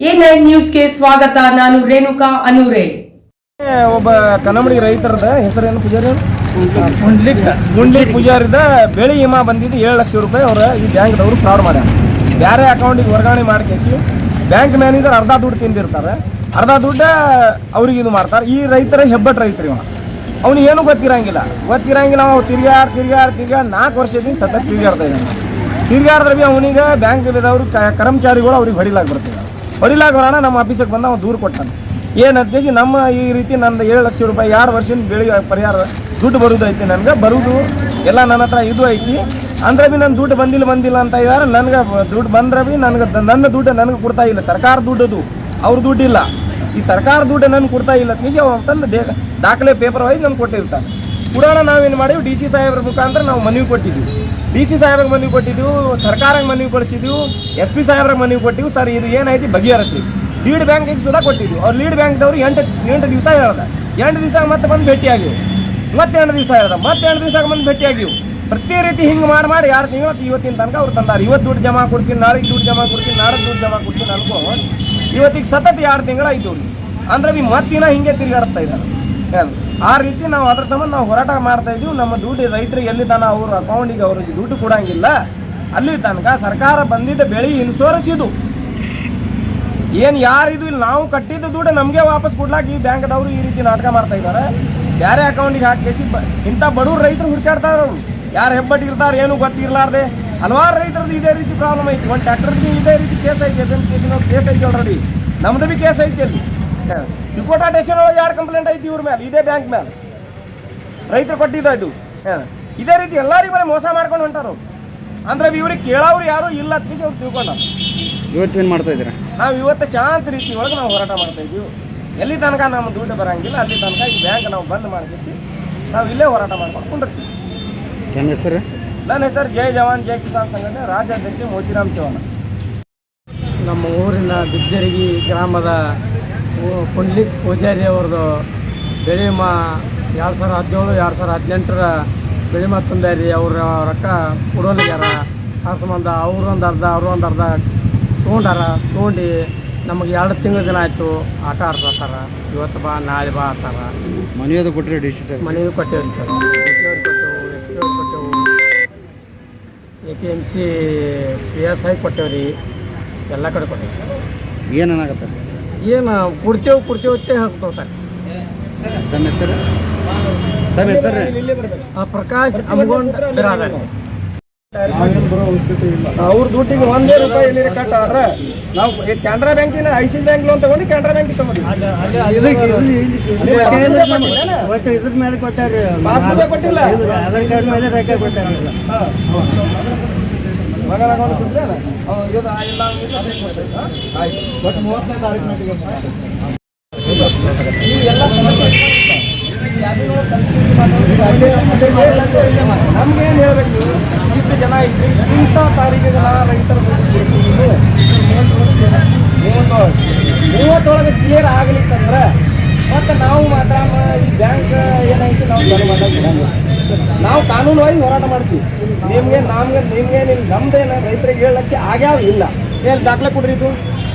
A9 ನ್ಯೂಸ್ಗೆ ಸ್ವಾಗತ. ನಾನು ರೇಣುಕಾ ಅನೂರೆ. ಒಬ್ಬ ಕನ್ನಂಬಡಿ ರೈತರದ ಹೆಸರೇನು ಪೂಜಾರಿ ಗುಂಡ್ಲಿಕ್ ಪೂಜಾರಿದ ಬೆಳೆ ವಿಮಾ ಬಂದಿದ್ದು 7 ಲಕ್ಷ ರೂಪಾಯಿ ಅವ್ರ ಈ ಬ್ಯಾಂಕ್ದವರು ಫ್ರಾಡ್ ಮಾಡ್ಯಾರ. ಬೇರೆ ಅಕೌಂಟಿಗೆ ವರ್ಗಾವಣೆ ಮಾಡ್ಕೇಸಿ ಬ್ಯಾಂಕ್ ಮ್ಯಾನೇಜರ್ ಅರ್ಧ ದುಡ್ಡು ತಿಂದಿರ್ತಾರೆ, ಅರ್ಧ ದುಡ್ಡು ಅವ್ರಿಗೆ ಇದು ಮಾಡ್ತಾರೆ. ಈ ರೈತರ ಹೆಬ್ಬಟ್ಟು ರೈತರು ಅವ್ನಿಗೆ ಏನು ಗೊತ್ತಿರಂಗಿಲ್ಲ ಅವ ತಿರ್ಗಾಡ್ 4 ವರ್ಷದಿಂದ ಸತತ ತಿರ್ಗಾಡ್ತಾ ಇದ್ದಾನೆ. ತಿರ್ಗಾಡಿದ್ರೆ ಭೀ ಅವನಿಗೆ ಬ್ಯಾಂಕ್ದವರು ಕರ್ಮಚಾರಿಗಳು ಅವ್ರಿಗೆ ಹೊಡಿಲಾಗ ಬರೋಣ ನಮ್ಮ ಆಫೀಸಿಗೆ ಬಂದು ಅವ್ನು ದೂರು ಕೊಟ್ಟಾನೆ. ಏನಂತ ನಮ್ಮ ಈ ರೀತಿ ನಂದು 7 ಲಕ್ಷ ರೂಪಾಯಿ 2 ವರ್ಷದ ಬೆಳೆ ಪರಿಹಾರ ದುಡ್ಡು ಬರೋದೈತಿ, ನನಗೆ ಬರೋದು ಎಲ್ಲ ನನ್ನ ಹತ್ರ ಇದು ಐತಿ ಅಂದ್ರೆ ಭೀ ನನ್ನ ದುಡ್ಡು ಬಂದಿಲ್ಲ ಅಂತ ಇದ್ದಾರೆ. ನನಗೆ ದುಡ್ಡು ಬಂದ್ರೆ ಭೀ ನನ್ನ ದುಡ್ಡು ನನಗೆ ಕೊಡ್ತಾ ಇಲ್ಲ, ಸರ್ಕಾರ ದುಡ್ಡದು ಅವ್ರ ದುಡ್ಡಿಲ್ಲ. ಈ ಸರ್ಕಾರ ದುಡ್ಡು ನನಗೆ ಕೊಡ್ತಾ ಇಲ್ಲ ಅಂತ ಅವ್ರು ದಾಖಲೆ ಪೇಪರ್ ವೈಸ್ ನಮ್ಗೆ ಕೊಟ್ಟಿರ್ತಾರೆ. ಪುರಾಣ ನಾವೇನು ಮಾಡೀವಿ, ಡಿ ಸಿ ಸಾಹೇಬ್ರ ಮುಖಾಂತರ ನಾವು ಮನವಿ ಕೊಟ್ಟಿದ್ದೀವಿ, ಡಿ ಸಿ ಸಾಹೇಬ್ರಿಗೆ ಮನವಿ ಕೊಟ್ಟಿದ್ದೀವಿ, ಸರ್ಕಾರಕ್ಕೆ ಮನವಿ ಕೊಡಿಸಿದ್ದೀವಿ, SP ಸಾಹೇಬ್ರಿಗೆ ಮನವಿ ಕೊಟ್ಟಿವಿ. ಸರ್ ಇದು ಏನೈತಿ ಬಗೆಹರಿಸ್ರಿ. ಲೀಡ್ ಬ್ಯಾಂಕಿಗೆ ಸುಧಾ ಕೊಟ್ಟಿದ್ವಿ. ಅವ್ರು ಲೀಡ್ ಬ್ಯಾಂಕ್ದವ್ರು 8 ದಿವಸ ಹೇಳ್ದೆ, 8 ದಿವಸ ಮತ್ತೆ ಬಂದು ಭೇಟಿಯಾಗಿವು, ಮತ್ತೆ 8 ದಿವಸ ಹೇಳ್ದೆ, ಮತ್ತೆ 8 ದಿವಸ ಬಂದು ಭೇಟಿಯಾಗಿವು. ಪ್ರತಿ ರೀತಿ ಹಿಂಗೆ ಮಾಡಿ 2 ತಿಂಗಳು ಇವತ್ತಿನ ತನಕ ಅವ್ರು ತಂದಾರೆ. ಇವತ್ತು ದುಡ್ಡು ಜಮಾ ಕೊಡ್ತೀನಿ, ನಾಳೆಗೆ ದುಡ್ಡು ಜಮಾ ಕೊಡ್ತೀನಿ, ನಾಳೆಗೆ ದುಡ್ಡು ಜಮಾ ಕೊಡ್ತೀನಿ ಅನ್ಕೋ ಇವತ್ತಿಗೆ ಸತತ 2 ತಿಂಗಳು ಆಯ್ತು ಅಂದ್ರೆ ಭೀ ಮತ್ತಿನ ಹಿಂಗೆ ತಿರುಗಾಡಿಸ್ತಾ ಇದ್ದಾರೆ. ಆ ರೀತಿ ನಾವು ಅದ್ರ ಸಂಬಂಧ ನಾವು ಹೋರಾಟ ಮಾಡ್ತಾ ಇದ್ದೀವಿ. ನಮ್ಮ ದುಡ್ಡು ರೈತರಿಗೆ ಎಲ್ಲಿ ತನಕ ಅವ್ರ ಅಕೌಂಟಿಗೆ ಅವ್ರಿಗೆ ದುಡ್ಡು ಕೊಡಂಗಿಲ್ಲ, ಅಲ್ಲಿ ತನಕ ಸರ್ಕಾರ ಬಂದಿದ್ದ ಬೆಳೆ ಇನ್ಶೂರೆನ್ಸ್ ಇದು ಏನು ಯಾರಿದು ಇಲ್ಲಿ ನಾವು ಕಟ್ಟಿದ್ದು ದುಡ್ಡು ನಮಗೆ ವಾಪಸ್ ಕೊಡ್ಲಾಕ ಈ ಬ್ಯಾಂಕ್ದವರು ಈ ರೀತಿ ನಾಟಕ ಮಾಡ್ತಾ ಇದ್ದಾರೆ. ಬೇರೆ ಅಕೌಂಟಿಗೆ ಹಾಕಿ ಇಂಥ ಬಡವ್ರು ರೈತರು ಹುಡುಕಾಡ್ತಾರೆ. ಅವರು ಯಾರು ಹೆಬ್ಬಟ್ಟಿರ್ತಾರೆ ಏನು ಗೊತ್ತಿರ್ಲಾರ್ದೆ ಹಲವಾರು ರೈತರದ್ದು ಇದೇ ರೀತಿ ಪ್ರಾಬ್ಲಮ್ ಐತಿ. ಒಂದು ಟ್ರ್ಯಾಕ್ಟರ್ಗೆ ಇದೇ ರೀತಿ ಕೇಸ್ ಐತಿ, ಕೇಸ್ ಐತಿ ಆಲ್ರೆಡಿ, ನಮ್ದು ಭೀ ಕೇಸ್ ಐತಿ. ಅಲ್ಲಿ ತಿಕೋಟಾ ಸ್ಟೇಷನ್ ಒಳಗೆ 2 ಕಂಪ್ಲೇಂಟ್ ಐತಿ ಇವ್ರ ಮೇಲೆ, ಇದೇ ಬ್ಯಾಂಕ್ ಮೇಲೆ ರೈತರು ಕೊಟ್ಟಿದ್ದು. ಇದೇ ರೀತಿ ಎಲ್ಲರಿಗೂ ಬರೀ ಮೋಸ ಮಾಡ್ಕೊಂಡು ಹೊಂಟಾರು. ಅಂದ್ರೆ ಇವ್ರಿಗೆ ಕೇಳೋರು ಯಾರು ಇಲ್ಲ ಅಂತ ಅವ್ರು ತಿಳ್ಕೊಂಡ. ಇವತ್ತೇನು ಮಾಡ್ತಾ ಇದ್ದೀರಾ? ನಾವು ಇವತ್ತು ಶಾಂತ ರೀತಿ ಒಳಗೆ ನಾವು ಹೋರಾಟ ಮಾಡ್ತಾ ಇದ್ದೀವಿ. ಎಲ್ಲಿ ತನಕ ನಮ್ಮ ದುಡ್ಡು ಬರೋಂಗಿಲ್ಲ ಅಲ್ಲಿ ತನಕ ಈ ಬ್ಯಾಂಕ್ ನಾವು ಬಂದ್ ಮಾಡಿಸಿ ನಾವು ಇಲ್ಲೇ ಹೋರಾಟ ಮಾಡ್ಕೊಂಡು ಕುಂಡಿರ್ತೀವಿ. ನನ್ನ ಹೆಸರು? ನನ್ನ ಹೆಸರು ಜೈ ಜವಾನ್ ಜೈ ಕಿಸಾನ್ ಸಂಘಟನೆ ರಾಜ್ಯಾಧ್ಯಕ್ಷ ಮೋತಿರಾಮ್ ಚೌಹಾಣ್. ನಮ್ಮ ಊರಿನ ಬಿಜ್ಜರಗಿ ಗ್ರಾಮದ ಗುಂಡ್ಲಿಕ್ ಪೂಜಾರಿ ಅವ್ರದ್ದು ಬೆಳೆ ವಿಮಾ 2017 2018 ಬೆಳೆ ವಿಮಾ ತಂದಾರಿ. ಅವ್ರ ರೊಕ್ಕ ಕೊಡೋಲಿಗ್ಯಾರ. ಆ ಸಂಬಂಧ ಅವ್ರೊಂದು ಅರ್ಧ ತೊಗೊಂಡು ನಮಗೆ 2 ತಿಂಗಳ ದಿನ ಆಯಿತು ಆಟ ಆಡ್ತಾರೆ. ಇವತ್ತು ಬಾ ನಾಳೆ ಬಾ ಅಂತಾರ. ಮನೆಯದು ಕೊಟ್ಟರೆ ಡಿ ಸಿ ಸರ್ ಮನೆಯೂ ಕೊಟ್ಟೇವ್ರಿ ಸರ್, ಡಿ ಸಿ ಅವ್ರಿಗೆ ಕೊಟ್ಟೆವು, SP ಅವ್ರಿಗೆ ಕೊಟ್ಟೆವು, APMC PSI ಕೊಟ್ಟೇವ್ರಿ, ಎಲ್ಲ ಕಡೆ ಕೊಟ್ಟೇವಿ ಸರ್. ಏನಾಗತ್ತೆ? ಏನು ಕೊಡ್ತೇವೆ ಅಂತ ಹೇಳ್ಕೊತಾರೆ. ತಮ್ಮ ಹೆಸರು? ಪ್ರಕಾಶ್ ಅಮಗೊಂಡ್ ಬಿರಾದಾರಿ. ಅವ್ರ ದುಡ್ಡಿಗೆ 1 ರೂಪಾಯಿ ಇಲ್ಲಿ ಕಟ್ ಆದ್ರೆ ನಾವು ಕೆನರಾ ಬ್ಯಾಂಕಿನ ICICI ಬ್ಯಾಂಕ್ ಲೋನ್ ತಗೊಂಡು ಕೆನರಾ ಬ್ಯಾಂಕಿಗೆ ತಗೊಂಡಿವಿ. ಇದ್ರ ಮೇಲೆ ಕೊಟ್ಟಾರೆ, ಪಾಸ್ಬುಕ್ ಕೊಟ್ಟಿಲ್ಲ. ಆಧಾರ್ ಕಾರ್ಡ್ ಮೇಲೆ ರೊಕ್ಕ ಕೊಟ್ಟಾರಿಲ್ಲ. ಒಟ್ಟು 30ನೇ ತಾರೀಕು ನಮ್ಗೇನು ಹೇಳ್ಬೇಕು, ಇಷ್ಟು ಜನ ಇದ್ರಿ ಇಂಥ ತಾರೀಕಿಗೆ ರೈತರ 30 ಕ್ಲಿಯರ್ ಆಗಲಿಕ್ಕಂದ್ರೆ ಮತ್ತು ನಾವು ಮಾತ್ರ ಈ ಬ್ಯಾಂಕ್ ಏನೈತಿ ನಾವು ಕಾನೂನುವಾಗಿ ಹೋರಾಟ ಮಾಡ್ತೀವಿ. ನಿಮ್ಗೆ ನಮ್ದೇನು ರೈತರಿಗೆ 7 ಲಕ್ಷ ಆಗ್ಯಾವ ಇಲ್ಲ, ಏನು ದಾಖಲೆ ಕೊಡ್ರಿ, ಇದು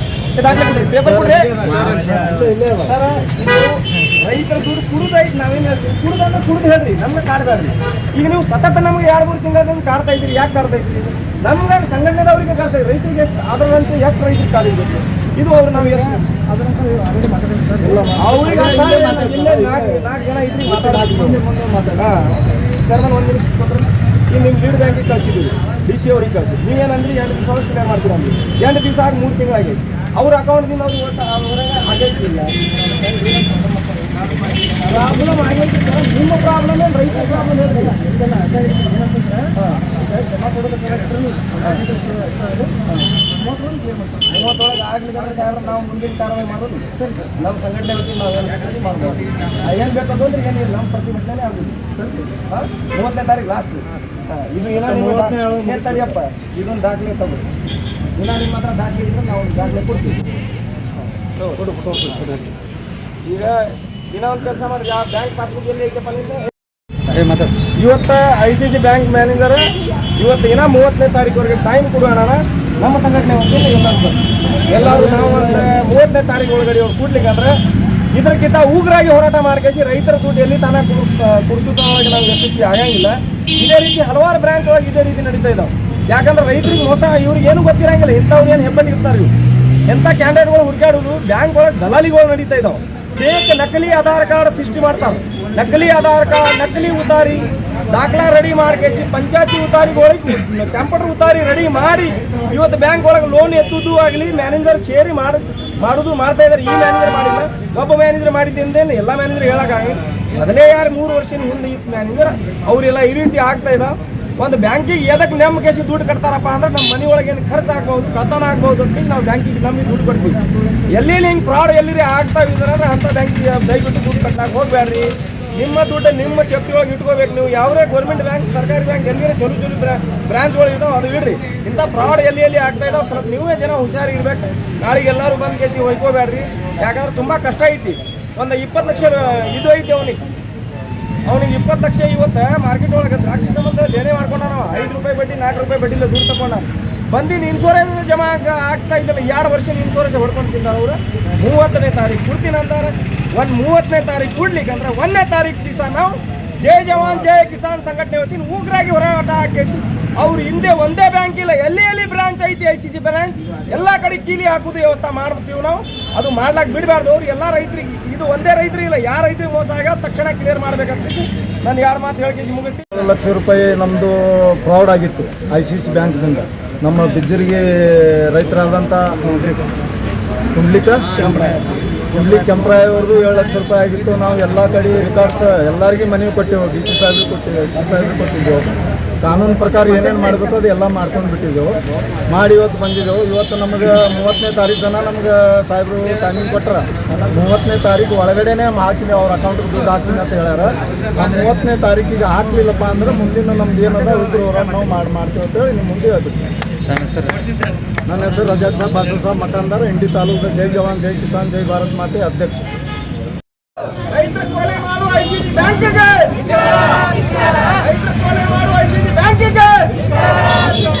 ದಾಖಲೆ ಕೊಡ್ರಿ, ಪೇಪರ್ ಕೊಡ್ರಿ ಸರ್. ರೈತರ ದುಡ್ಡು ಕುಡಿದೈತಿ, ನಾವೇನು ಹೇಳ್ತೀವಿ ಕುಡ್ದಂದ್ರೆ ಕುಡ್ದು ಹೇಳ್ರಿ, ನಮ್ಗೆ ಕಾಡ್ಬೇಡ್ರಿ. ಈಗ ನೀವು ಸತತ ನಮ್ಗೆ 2-3 ತಿಂಗಳಿಂದ ಕಾಡ್ತಾ ಇದ್ದೀರಿ. ಯಾಕೆ ಕಾಡ್ತಾ ಇದ್ದೀರಿ? ನಮ್ಗೆ ಸಂಘಟನೆದವ್ರಿಗೆ ಕಾಡ್ತಾ ಇದ್ದೀರಿ. ರೈತರಿಗೆ ಅದರಂತೆ ಯಾಕೆ ರೈತರಿಗೆ ಕಾಡಿದ್ದೀರಿ? ಇದು ಅವ್ರು ನಾವು ಅವ್ರಿಗೆ 4 ಜನ ಇದ್ರಿ ಮಾತಾಡೋದು. ಚರ್ಮನ್ 1 ನಿಮಿಷ ಕೊಟ್ಟರೆ ಈಗ ನಿಮ್ಮ ಲೀಡ್ ಬ್ಯಾಂಕಿಗೆ ಕಳಿಸಿದ್ದೀವಿ, DC ಅವ್ರಿಗೆ ಕಳಿಸಿದ್ವಿ. ನೀವೇನಂದ್ರಿ 2 ದಿವಸ ಒಳಗೆ ಕ್ಲಿಯರ್ ಮಾಡ್ತೀರ ಅಂದ್ರಿ. 2 ದಿವಸ ಆಗಿ 3 ತಿಂಗಳಾಗೈತಿ. ಅವ್ರ ಅಕೌಂಟ್ದಿಂದ ಅವ್ರು ಹೊರಗೆ ಆಗೈತಿಲ್ಲ. ಪ್ರಾಬ್ಲಮ್ ಆಗೈತಿ ಸರ್. ನಿಮ್ಮ ಪ್ರಾಬ್ಲಮ್ ಏನು ರೈತರ ಪ್ರಾಬ್ಲಮ್ ಹೇಳಿಲ್ಲ. ಜಮಾ ಕೊಡೋದು ಕರೆಕ್ಟ್ರಿ 30 ಆಗ್ಲಿಕ್ಕೆ ಸಾಹೇಬ್ರ ನಾವು ಮುಂದಿನ ಕಾರ್ಯವಾಹಿ ಮಾಡೋದು ಸರಿ ಸರ್. ನಮ್ಮ ಸಂಘಟನೆ ವತಿಯಿಂದ ನಾವು ಏನು ಮಾಡ್ಬೋದು, ಏನು ಬೇಕಂದ್ರೆ ಏನಿಲ್ಲ, ನಮ್ಮ ಪ್ರತಿಭಟನೆ ಆಗೋದು ಸರ್. 30ನೇ ತಾರೀಕು ಲಾಸ್ಟ್. ಇದು ಏನೋ ಸರಿಯಪ್ಪ, ಇದೊಂದು ದಾಖಲೆ ತಗೊಳ್ಳಿ. ಇಲ್ಲ ನಿಮ್ಮ ಹತ್ರ ದಾಖಲೆ ಇದ್ರೆ ನಾವು ದಾಖಲೆ ಕೊಡ್ತೀವಿ. ಈಗ ದಿನ ಒಂದು ಕೆಲಸ ಮಾಡಿ, ಯಾವ ಬ್ಯಾಂಕ್ ಪಾಸ್ಬುಕ್ ಎಲ್ಲಿ ಐತಪ್ಪ ಇವತ್ತು ICICI ಬ್ಯಾಂಕ್ ಮ್ಯಾನೇಜರ್ ಇವತ್ತು 30ನೇ ತಾರೀಕುವರೆಗೆ ಟೈಮ್ ಕೊಡೋಣ. ನಮ್ಮ ಸಂಘಟನೆ ವತಿಯಿಂದ ಎಲ್ಲರೂ ನಾವು ಅಂದರೆ 30ನೇ ತಾರೀಕು ಒಳಗಡೆ ಅವ್ರು ಕೂಡ್ಲಿಕ್ಕೆ ಅಂದ್ರೆ ಇದಕ್ಕಿಂತ ಉಗ್ರಾಗಿ ಹೋರಾಟ ಮಾಡ್ಕೇಸಿ ರೈತರ ದುಡ್ಡು ಎಲ್ಲಿ ತಾನೇ ಕುಡಿಸೋದ್ರೊಳಗೆ ನಾವು ಯಶಸ್ವಿ ಆಗಂಗಿಲ್ಲ. ಇದೇ ರೀತಿ ಹಲವಾರು ಬ್ರಾಂಚ್ ಒಳಗೆ ಇದೇ ರೀತಿ ನಡೀತಾ ಇದ್ದಾವೆ. ಯಾಕಂದ್ರೆ ರೈತರಿಗೆ ಮೋಸ ಇವ್ರಿಗೆ ಏನು ಗೊತ್ತಿರಂಗಿಲ್ಲ. ಇಂಥವ್ರು ಏನು ಹೆಬ್ಬಟ್ಟು ಇರ್ತಾರೆ ಇವ್ರು. ಎಂಥ ಕ್ಯಾಂಡಿಡೇಟ್ಗಳು ಹುಡುಕಾಡೋದು ಬ್ಯಾಂಕ್ ಒಳಗೆ ದಲಾಲಿಗಳು ನಡೀತಾ ಇದ್ದಾವೆ. ಫೇಕ್ ನಕಲಿ ಆಧಾರ್ ಕಾರ್ಡ್ ಸೃಷ್ಟಿ ಮಾಡ್ತಾರೆ. ನಕಲಿ ಆಧಾರ್ ಕಾರ್ಡ್, ನಕಲಿ ಉತಾರಿ ದಾಖಲಾ ರೆಡಿ ಮಾಡ್ಕೇಸಿ ಪಂಚಾಯತಿ ಉತಾರಿಗಳಿಗೆ ಕಂಪ್ಯೂಟರ್ ಉತಾರಿ ರೆಡಿ ಮಾಡಿ ಇವತ್ತು ಬ್ಯಾಂಕ್ ಒಳಗೆ ಲೋನ್ ಎತ್ತುದು ಆಗಲಿ ಮ್ಯಾನೇಜರ್ ಸೇರಿ ಮಾಡೋದು ಮಾಡ್ತಾ ಇದ್ದಾರೆ. ಈ ಮ್ಯಾನೇಜರ್ ಮಾಡಿಲ್ಲ, ಒಬ್ಬ ಮ್ಯಾನೇಜರ್ ಮಾಡಿದ್ದೇನೆ ಎಲ್ಲ ಮ್ಯಾನೇಜರ್ ಹೇಳೋಕ್ಕಾಗಿಲ್ಲ. ಮೊದಲೇ ಯಾರು 3 ವರ್ಷದ ಹಿಂದೆ ಇತ್ತು ಮ್ಯಾನೇಜರ್ ಅವರೆಲ್ಲ ಈ ರೀತಿ ಆಗ್ತಾ ಇದ್ದಾವೆ. ಒಂದು ಬ್ಯಾಂಕಿಗೆ ಎದಕ್ಕೆ ನಂಬಿಕೆಸಿ ದುಡ್ಡು ಕಟ್ತಾರಪ್ಪ ಅಂದ್ರೆ ನಮ್ಮ ಮನೆ ಒಳಗೆ ಏನು ಖರ್ಚು ಆಗ್ಬೋದು, ಕತನ ಆಗ್ಬೋದು ಅಂತ ನಾವು ಬ್ಯಾಂಕಿಗೆ ನಂಬಿ ದುಡ್ಡು ಕೊಡ್ತೀವಿ. ಎಲ್ಲೆಲ್ಲಿ ಹಿಂಗೆ ಫ್ರಾಡ್ ಎಲ್ಲಿ ಆಗ್ತಾ ಇದ್ದಾರೆ ಅಂದ್ರೆ ಅಂಥ ಬ್ಯಾಂಕಿಗೆ ದಯವಿಟ್ಟು ದುಡ್ಡು ಕಟ್ಟಕ್ಕೆ ಹೋಗಬೇಡ್ರಿ. ನಿಮ್ಮ ದುಡ್ಡು ನಿಮ್ಮ ಶಕ್ತಿ ಒಳಗೆ ಇಟ್ಕೋಬೇಕು. ನೀವು ಯಾವುದೇ ಗೌರ್ಮೆಂಟ್ ಬ್ಯಾಂಕ್, ಸರ್ಕಾರಿ ಬ್ಯಾಂಕ್ ಎಲ್ಲಿ ಚಲೋ ಬ್ರಾಂಚ್ಗಳು ಇದಾವೆ ಅದು ಇಡ್ರಿ. ಇಂಥ ಫ್ರಾಡ್ ಎಲ್ಲಿ ಆಗ್ತಾ ಇದಾವೆ ಸ್ವಲ್ಪ ನೀವೇ ಜನ ಹುಷಾರಿರ್ಬೇಕು. ನಾಳೆಗೆ ಎಲ್ಲರೂ ಬಂದು ಕೇಸಿ ಹೊಯ್ಕೋಬೇಡ್ರಿ. ಯಾಕಂದ್ರೆ ತುಂಬ ಕಷ್ಟ ಐತಿ. ಒಂದು 20 ಲಕ್ಷ ಇದು ಐತಿ ಅವನಿಗೆ 20 ಲಕ್ಷ ಇವತ್ತು ಮಾರ್ಕೆಟ್ ಒಳಗೆ ದ್ರಾಕ್ಷಿ ಸಂಬಂಧ ದೇಣೆ ಮಾಡ್ಕೊಂಡ ನಾವು 5 ರೂಪಾಯಿ ಬಡ್ಡಿ 4 ರೂಪಾಯಿ ಬಡ್ಡಿಲ್ಲ ದುಡ್ಡು ತಗೊಂಡ ಬಂದಿನ ಇನ್ಶೂರೆನ್ಸ್ ಜಮಾ ಆಗ್ತಾ ಇದ್ದಲ್ಲ 2 ವರ್ಷದ ಇನ್ಶೂರೆನ್ಸ್ ಹೊಡ್ಕೊಂಡು ತಿಂತಾರೆ ಅವರು. 30ನೇ ತಾರೀಕು ಕೊಡ್ತೀನಿ ಅಂತಾರೆ. 30ನೇ ತಾರೀಕು ಕೊಡ್ಲಿಕ್ಕೆ ಅಂದ್ರೆ 1ನೇ ತಾರೀಕು ದಿವಸ ನಾವು ಜೈ ಜವಾನ್ ಜೈ ಕಿಸಾನ್ ಸಂಘಟನೆ ವತಿಯಿಂದ ಉಗ್ರಾಗಿ ಹೋರಾಟ ಹಾಕಿಸಿ ಅವ್ರು ಹಿಂದೆ ಒಂದೇ ಬ್ಯಾಂಕ್ ಇಲ್ಲ, ಎಲ್ಲಿ ಬ್ರಾಂಚ್ ಐತಿ ICC ಬ್ರಾಂಚ್ ಎಲ್ಲ ಕಡೆ ಕೀಲಿ ಹಾಕೋದು ವ್ಯವಸ್ಥೆ ಮಾಡ್ತೀವಿ ನಾವು. ಅದು ಮಾಡ್ಲಾಕ್ ಬಿಡಬಾರ್ದು. ಅವ್ರು ಎಲ್ಲ ರೈತರಿಗೆ ಇದು ಒಂದೇ ರೈತರಿಗಿಲ್ಲ, ಯಾರ ರೈತರಿಗೆ ಮೋಸ ಆಗ ತಕ್ಷಣ ಕ್ಲಿಯರ್ ಮಾಡ್ಬೇಕಂತ ನಾನು 2 ಮಾತು ಹೇಳ್ಕೇಸಿ ಮುಗಿಸ್ತೀನಿ. 1 ಲಕ್ಷ ರೂಪಾಯಿ ನಮ್ಮದು ಫ್ರಾಡ್ ಆಗಿತ್ತು ICC ಬ್ಯಾಂಕ್ದಿಂದ. ನಮ್ಮ ಬಿಜ್ಜರಿಗೆ ರೈತರಾದಂಥ ಕುಂಡ್ಲಿ ಕೆಂಪ್ರಾಯ ಅವ್ರದ್ದು 7 ಲಕ್ಷ ರೂಪಾಯಿ ಆಗಿತ್ತು. ನಾವು ಎಲ್ಲ ಕಡೆ ರೆಕಾರ್ಡ್ಸ್ ಎಲ್ಲರಿಗೆ ಮನವಿ ಕೊಟ್ಟೆವು. DC ಸಾಹೇಬ್ರಿಗೆ ಕೊಟ್ಟಿದ್ದೆವು, SP ಸಾಹೇಬ್ರಿಗೆ ಕೊಟ್ಟಿದ್ದೆವು. ಕಾನೂನು ಪ್ರಕಾರ ಏನೇನು ಮಾಡಬೇಕು ಅದು ಎಲ್ಲ ಮಾಡ್ಕೊಂಡು ಬಿಟ್ಟಿದ್ದೆವು. ಮಾಡಿ ಇವತ್ತು ಬಂದಿದ್ದೆವು. ಇವತ್ತು ನಮಗೆ 30ನೇ ತಾರೀಕು ಜನ ನಮ್ಗೆ ಸಾಹೇಬರು ಟೈಮಿಂಗ್ ಕೊಟ್ಟರೆ 30ನೇ ತಾರೀಕು ಒಳಗಡೆನೇ ಹಾಕಿದೆ. ಅವ್ರ ಅಕೌಂಟ್ಗೆ ದುಡ್ಡು ಹಾಕ್ತೀನಿ ಅಂತ ಹೇಳ್ಯಾರ. ನಾವು 30ನೇ ತಾರೀಕಿಗೆ ಹಾಕಲಿಲ್ಲಪ್ಪ ಅಂದ್ರೆ ಮುಂದಿನ ನಮ್ದು ಏನದ ಉಗ್ರ ಹೋರಾಟ ನಾವು ಮಾಡ್ತೀವಿ ಅಂತೇಳಿ ನಿಮ್ಮ ಮುಂದೆ ಹೇಳ್ತೀವಿ. ನನ್ನ ಹೆಸರು ರಜಾಕ್ ಸಾಬ್ ಬಾಸು ಸಾಬ್ ಮಕಾನ್ದಾರ್, ಇಂಡಿ ತಾಲೂಕು ಜೈ ಜವಾನ್ ಜೈ ಕಿಸಾನ್ ಜೈ ಭಾರತ್ ಮಾತೆ ಅಧ್ಯಕ್ಷ. ರೈತರ ಕೊಲೆ ಮಾಡುವ ICC ಬ್ಯಾಂಕ್ಗೆ